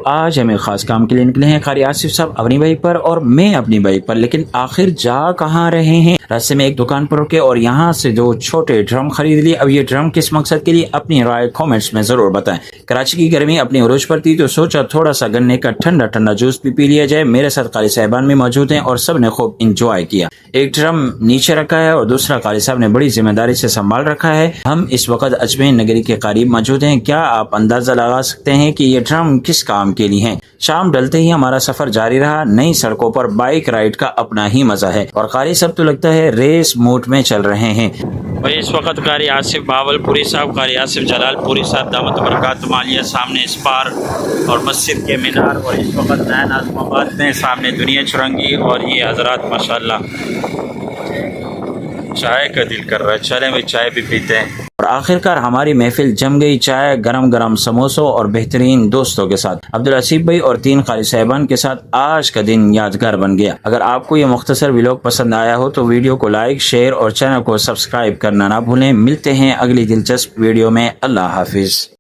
آج ہم ایک خاص کام کے لیے نکلے ہیں۔ قاری آصف صاحب اپنی بائک پر اور میں اپنی بائک پر، لیکن آخر جا کہاں رہے ہیں؟ راستے میں ایک دکان پر رکے اور یہاں سے 2 چھوٹے ڈرم خرید لیے۔ اب یہ ڈرم کس مقصد کے لیے؟ اپنی رائے کامنٹس میں ضرور بتائیں۔ کراچی کی گرمی اپنی عروج پر تھی تو سوچا تھوڑا سا گنے کا ٹھنڈا جوس بھی پی لیا جائے۔ میرے ساتھ قاری صاحبان بھی موجود ہیں اور سب نے خوب انجوائے کیا۔ ایک ڈرم نیچے رکھا ہے اور دوسرا قاری صاحب نے بڑی ذمہ داری سے سنبھال رکھا ہے۔ ہم اس وقت اجمین نگری کے قریب موجود ہیں۔ کیا آپ اندازہ لگا سکتے ہیں کہ یہ ڈرم کس کام کے لیے ہیں؟ شام ڈلتے ہی ہمارا سفر جاری رہا۔ نئی سڑکوں پر بائک رائڈ کا اپنا ہی مزہ ہے اور قاری صاحب تو لگتا ہے ریس موڈ میں چل رہے ہیں۔ بھائی اس وقت قاری آصف باول پوری صاحب، قاری آصف جلال پوری صاحب دامت برکات مالیہ سامنے اسپار اور مسجد کے مینار، اور اس وقت نین اعظم آباد میں سامنے دنیا چرنگی، اور یہ حضرات ماشاءاللہ چائے کا دل کر رہا ہے، چلیں بھائی چائے بھی پیتے ہیں۔ اور آخرکار ہماری محفل جم گئی، چائے گرم سموسوں اور بہترین دوستوں کے ساتھ۔ عبدالحسیب بھائی اور 3 قاری صاحبان کے ساتھ آج کا دن یادگار بن گیا۔ اگر آپ کو یہ مختصر ویلاگ پسند آیا ہو تو ویڈیو کو لائک، شیئر اور چینل کو سبسکرائب کرنا نہ بھولیں۔ ملتے ہیں اگلی دلچسپ ویڈیو میں۔ اللہ حافظ۔